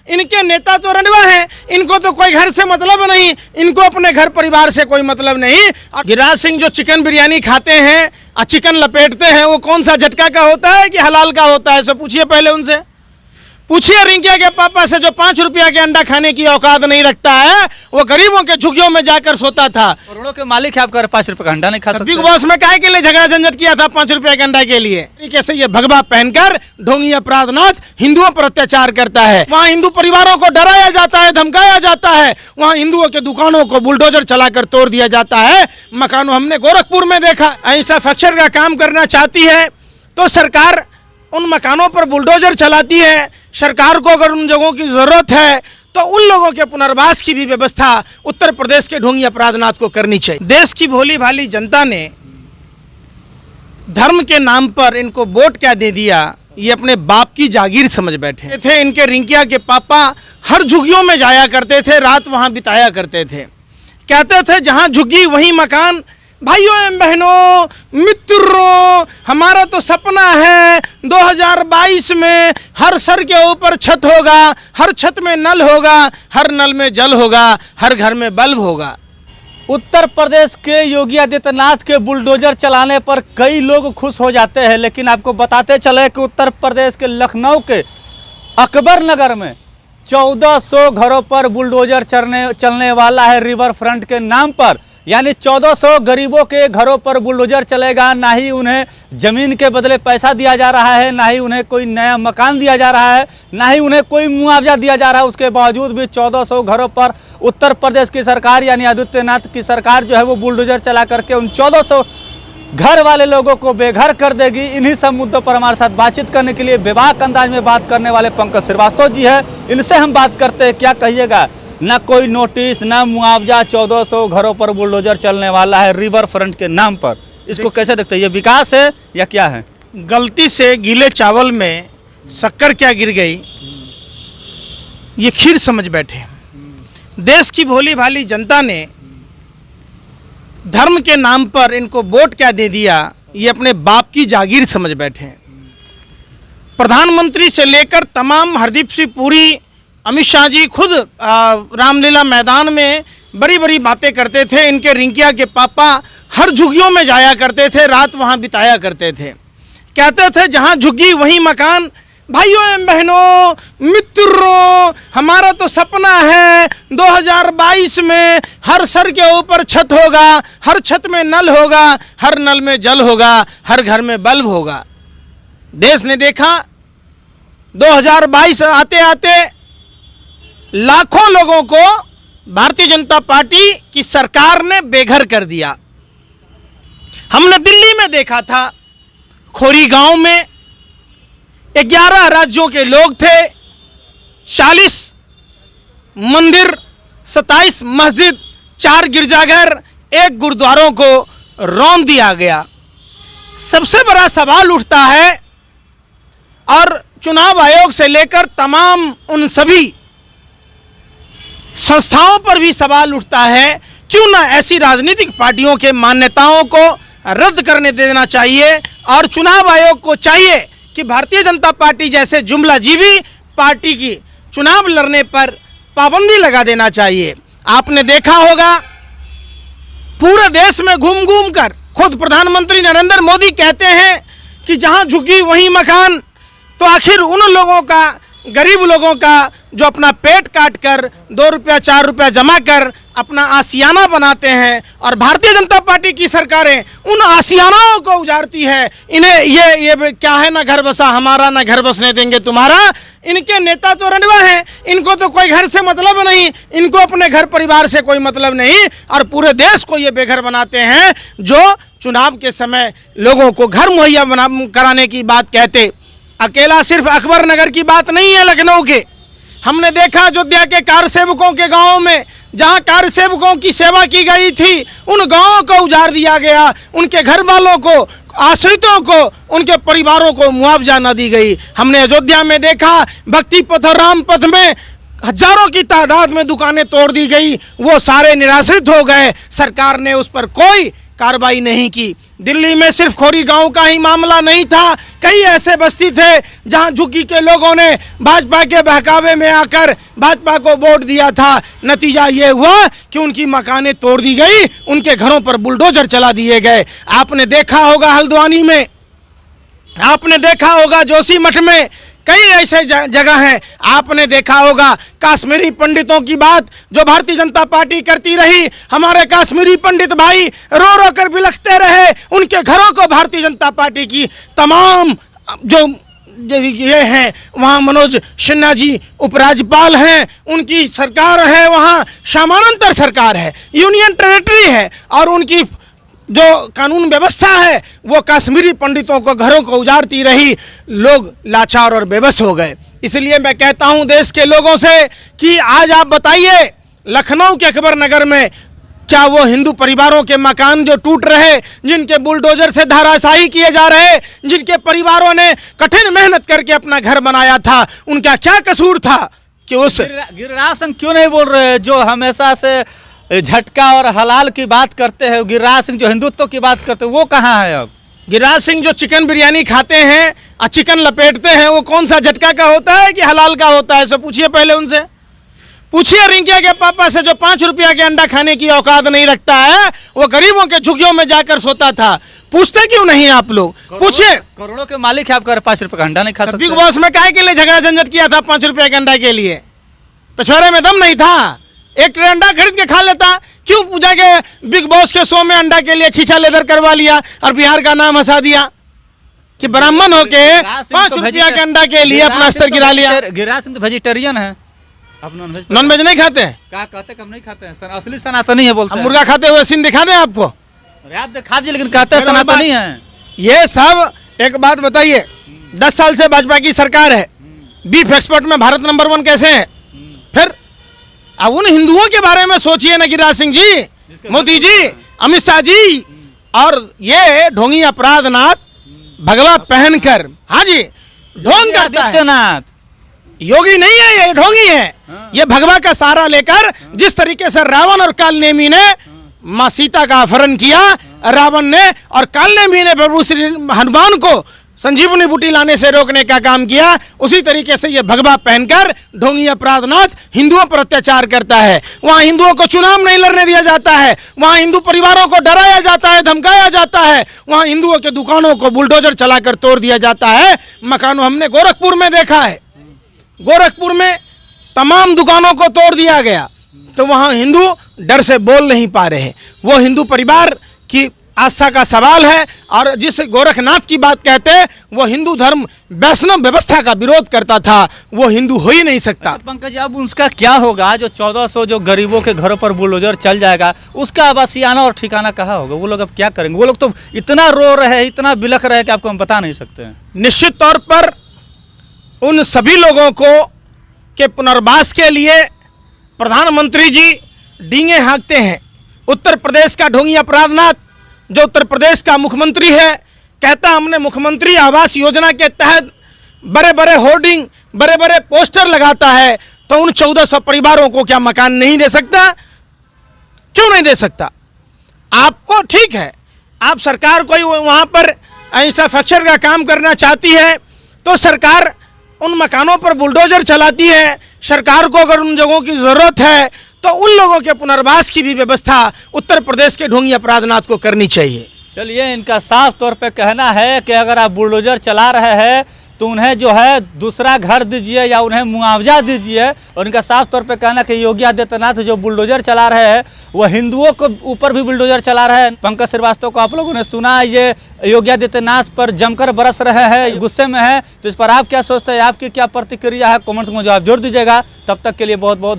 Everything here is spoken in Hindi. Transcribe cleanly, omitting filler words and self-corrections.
इनके नेता तो रंडवा हैं, इनको तो कोई घर से मतलब नहीं, इनको अपने घर परिवार से कोई मतलब नहीं। और गिरिराज सिंह जो चिकन बिरयानी खाते हैं और चिकन लपेटते हैं, वो कौन सा झटका का होता है कि हलाल का होता है? सो पूछिए पहले उनसे, पूछिए रिंकिया के पापा से जो 5 रुपया के अंडा खाने की औकात नहीं रखता है, वो गरीबों के झुग्गियों में जाकर सोता था। करोड़ों के मालिक है, आप कर 5 रुपए का अंडा नहीं खा सकते? बिग बॉस में काहे के लिए झगड़ा झंझट किया था 5 रुपए के अंडा के लिए? तरीके से ये भगवा पहनकर ढोंगी अपराधनाथ हिंदुओं पर अत्याचार करता है। वहाँ हिंदू परिवारों को डराया जाता है, धमकाया जाता है, वहाँ हिंदुओं के दुकानों को बुलडोजर चलाकर तोड़ दिया जाता है। मकानों हमने गोरखपुर में देखा, इंफ्रास्ट्रक्चर का काम करना चाहती है तो सरकार उन मकानों पर बुलडोजर चलाती है। सरकार को अगर उन जगहों की जरूरत है तो उन लोगों के पुनर्वास की भी व्यवस्था उत्तर प्रदेश के ढोंगी अपराधनाथ को करनी चाहिए। देश की भोली भाली जनता ने धर्म के नाम पर इनको वोट क्या दे दिया, ये अपने बाप की जागीर समझ बैठे थे। इनके रिंकिया के पापा हर झुग्गियों में जाया करते थे, रात वहां बिताया करते थे, कहते थे जहां झुग्गी वहीं मकान। भाइयों एवं बहनों, मित्रों, हमारा तो सपना है 2022 में हर सर के ऊपर छत होगा, हर छत में नल होगा, हर नल में जल होगा, हर घर में बल्ब होगा। उत्तर प्रदेश के योगी आदित्यनाथ के बुलडोजर चलाने पर कई लोग खुश हो जाते हैं, लेकिन आपको बताते चले कि उत्तर प्रदेश के लखनऊ के अकबर नगर में 1400 घरों पर बुलडोजर चलने वाला है रिवर फ्रंट के नाम पर। यानी 1400 गरीबों के घरों पर बुलडोजर चलेगा। ना ही उन्हें ज़मीन के बदले पैसा दिया जा रहा है, ना ही उन्हें कोई नया मकान दिया जा रहा है, ना ही उन्हें कोई मुआवजा दिया जा रहा है। उसके बावजूद भी 1400 घरों पर उत्तर प्रदेश की सरकार यानी आदित्यनाथ की सरकार जो है वो बुलडोजर चला करके उन 1400 घर वाले लोगों को बेघर कर देगी। इन्हीं सब मुद्दों पर हमारे साथ बातचीत करने के लिए बेबाक अंदाज में बात करने वाले पंकज श्रीवास्तव जी है। इनसे हम बात करते हैं, क्या कहिएगा? ना कोई नोटिस, ना मुआवजा, 1400 घरों पर बुलडोजर चलने वाला है रिवर फ्रंट के नाम पर। इसको कैसे देखते हैं? ये विकास है या क्या है? गलती से गीले चावल में शक्कर क्या गिर गई, ये खीर समझ बैठे। देश की भोली भाली जनता ने धर्म के नाम पर इनको वोट क्या दे दिया, ये अपने बाप की जागीर समझ बैठे। प्रधानमंत्री से लेकर तमाम हरदीप सिंह पुरी, अमित शाह जी खुद रामलीला मैदान में बड़ी बड़ी बातें करते थे। इनके रिंकिया के पापा हर झुग्गियों में जाया करते थे, रात वहां बिताया करते थे, कहते थे जहां झुग्गी वहीं मकान। भाइयों एवं बहनों, मित्रों, हमारा तो सपना है 2022 में हर सर के ऊपर छत होगा, हर छत में नल होगा, हर नल में जल होगा, हर घर में बल्ब होगा। देश ने देखा 2022 आते आते लाखों लोगों को भारतीय जनता पार्टी की सरकार ने बेघर कर दिया। हमने दिल्ली में देखा था, खोरी गांव में 11 राज्यों के लोग थे, 40 मंदिर, 27 मस्जिद, 4 गिरजाघर, 1 गुरुद्वारों को रौंद दिया गया। सबसे बड़ा सवाल उठता है और चुनाव आयोग से लेकर तमाम उन सभी संस्थाओं पर भी सवाल उठता है, क्यों ना ऐसी राजनीतिक पार्टियों के मान्यताओं को रद्द करने देना चाहिए और चुनाव आयोग को चाहिए कि भारतीय जनता पार्टी जैसे जुमलाजीवी पार्टी की चुनाव लड़ने पर पाबंदी लगा देना चाहिए। आपने देखा होगा पूरे देश में घूम घूम कर खुद प्रधानमंत्री नरेंद्र मोदी कहते हैं कि जहां झुकी वहीं मकान। तो आखिर उन लोगों का, गरीब लोगों का जो अपना पेट काट कर 2 रुपया 4 रुपया जमा कर अपना आशियाना बनाते हैं और भारतीय जनता पार्टी की सरकारें उन आशियानाओं को उजाड़ती है। इन्हें ये क्या है, ना घर बसा हमारा, ना घर बसने देंगे तुम्हारा। इनके नेता तो रंडवा हैं, इनको तो कोई घर से मतलब नहीं, इनको अपने घर परिवार से कोई मतलब नहीं और पूरे देश को ये बेघर बनाते हैं। जो चुनाव के समय लोगों को घर मुहैया कराने की बात कहते, अकेला सिर्फ अकबर नगर की बात नहीं है लखनऊ के। हमने देखा अयोध्या के कार सेवकों के गांवों में, जहां कार सेवकों की सेवा की गई थी, उन गांवों को उजाड़ दिया गया, उनके घर वालों को, आश्रितों को, उनके परिवारों को मुआवजा न दी गई। हमने अयोध्या में देखा भक्ति पथ और राम पथ में हजारों की तादाद में दुकानें तोड़ दी गई, वो सारे निराश्रित हो गए। सरकार ने उस पर कोई कार्रवाई नहीं की। दिल्ली में सिर्फ खोरी गांव का ही मामला नहीं था, कई ऐसे बस्ती थे जहां झुग्गी के लोगों ने भाजपा के बहकावे में आकर भाजपा को वोट दिया था। नतीजा ये हुआ कि उनकी मकानें तोड़ दी गई, उनके घरों पर बुलडोजर चला दिए गए। आपने देखा होगा हल्द्वानी में, आपने देखा होगा जोशीमठ में, कई ऐसे जगह हैं। आपने देखा होगा कश्मीरी पंडितों की बात जो भारतीय जनता पार्टी करती रही। हमारे कश्मीरी पंडित भाई रो रो कर बिलखते रहे, उनके घरों को भारतीय जनता पार्टी की तमाम जो ये हैं, वहाँ मनोज सिन्हा जी उपराज्यपाल हैं, उनकी सरकार है, वहाँ समानांतर सरकार है, यूनियन टेरिटरी है, और उनकी जो कानून व्यवस्था है वो कश्मीरी पंडितों को घरों को उजाड़ती रही। लोग लाचार और बेबस हो गए। इसलिए मैं कहता हूं देश के लोगों से कि आज आप बताइए, लखनऊ के अकबर नगर में क्या वो हिंदू परिवारों के मकान जो टूट रहे, जिनके बुलडोजर से धराशायी किए जा रहे, जिनके परिवारों ने कठिन मेहनत करके अपना घर बनाया था, उनका क्या कसूर था कि उस गिरिराज सिंह क्यों नहीं बोल रहे जो हमेशा से झटका और हलाल की बात करते हैं? गिरिराज सिंह जो हिंदुत्व की बात करते हैं वो कहाँ है अब? गिरिराज सिंह जो चिकन बिरयानी खाते हैं और चिकन लपेटते हैं, वो कौन सा झटका का होता है कि हलाल का होता है? सो पूछिए पहले उनसे, पूछिए रिंकिया के पापा से जो 5 रुपया के अंडा खाने की औकात नहीं रखता है, वो गरीबों के झुग्गियों में जाकर सोता था। पूछते क्यों नहीं आप लोग? पूछिए। करोड़ों के मालिक है, आप कह रहे 5 रुपये का अंडा नहीं खा सकते? बिग बॉस में काहे के लिए झगड़ा झंझट किया था 5 रुपये के अंडा के लिए? पिछवाड़े में दम नहीं था? एक ट्रे अंडा खरीद के खा लेता। क्यों पूजा के बिग बॉस के शो में अंडा के लिए छीछा लेदर करवा लिया और बिहार का नाम हंसा दिया कि ब्राह्मण होके 5 रुपया के अंडा के लिए अपना स्तर गिरा लिया? गिरिराज सिंह तो वेजिटेरियन है, आप नॉनवेज नहीं खाते हैं? क्या कहते कम नहीं खाते हैं? असली सनातनी है बोलते हैं। मुर्गा खाते हुए सीन दिखा दें आपको? आप दिखा दीजिए, लेकिन कहते हैं सनातनी है। ये सब एक बात बताइए, 10 साल से भाजपा की सरकार है, बीफ एक्सपोर्ट में भारत नंबर 1 कैसे है? फिर अब उन हिंदुओं के बारे में सोचिए ना गिरिराज सिंह जी, मोदी जी, अमित शाह जी, और ये ढोंगी अपराधनाथ भगवा पहनकर, हाँ जी, ढोंग करता है। योगी नहीं है ये, ढोंगी है। ये भगवा का सहारा लेकर जिस तरीके से रावण और कालनेमी ने माँ सीता का अपहरण किया, रावण ने, और कालनेमी ने प्रभु श्री हनुमान को संजीवनी बूटी लाने से रोकने का काम किया, उसी तरीके से ये भगवा पहनकर ढोंगी अपराधनाथ हिंदुओं पर अत्याचार करता है। वहाँ हिंदुओं को चुनाव नहीं लड़ने दिया जाता है, वहाँ हिंदू परिवारों को डराया जाता है, धमकाया जाता है, वहाँ हिंदुओं के दुकानों को बुलडोजर चलाकर तोड़ दिया जाता है। मकानों हमने गोरखपुर में देखा है, गोरखपुर में तमाम दुकानों को तोड़ दिया गया, तो वहाँ हिंदू डर से बोल नहीं पा रहे। वो हिंदू परिवार की आस्था का सवाल है, और जिस गोरखनाथ की बात कहते हैं वो हिंदू धर्म वैष्णव व्यवस्था का विरोध करता था, वो हिंदू हो ही नहीं सकता। पंकज, अब उसका क्या होगा जो 1400 जो गरीबों के घरों पर बुलडोजर चल जाएगा, उसका आवासियाना और ठिकाना कहाँ होगा? वो लोग अब क्या करेंगे? वो लोग तो इतना रो रहे हैं, इतना बिलख रहे हैं कि आपको हम बता नहीं सकते हैं। निश्चित तौर पर उन सभी लोगों को के पुनर्वास के लिए प्रधानमंत्री जी डींगे हाँकते हैं। उत्तर प्रदेश का ढोंगी अपराधनाथ जो उत्तर प्रदेश का मुख्यमंत्री है, कहता हमने मुख्यमंत्री आवास योजना के तहत बड़े बड़े होर्डिंग, बड़े बड़े पोस्टर लगाता है, तो उन 1400 परिवारों को क्या मकान नहीं दे सकता? क्यों नहीं दे सकता? आपको ठीक है, आप सरकार कोई वहाँ पर इंफ्रास्ट्रक्चर का काम करना चाहती है तो सरकार उन मकानों पर बुलडोजर चलाती है। सरकार को अगर उन जगहों की ज़रूरत है तो उन लोगों के पुनर्वास की भी व्यवस्था उत्तर प्रदेश के ढोंगी अपराधनाथ को करनी चाहिए। चलिए, इनका साफ तौर पे कहना है कि अगर आप बुलडोजर चला रहे हैं तो उन्हें जो है दूसरा घर दीजिए या उन्हें मुआवजा दीजिए। और इनका साफ तौर पे कहना कि योगी आदित्यनाथ जो बुलडोजर चला रहे हैं वो हिंदुओं के ऊपर भी बुलडोजर चला रहे हैं। पंकज श्रीवास्तव को आप लोगों ने सुना, ये योगी आदित्यनाथ पर जमकर बरस रहे हैं, गुस्से में है। तो इस पर आप क्या सोचते हैं? आपकी क्या प्रतिक्रिया है? कमेंट्स में जवाब जोड़ दीजिएगा। तब तक के लिए बहुत बहुत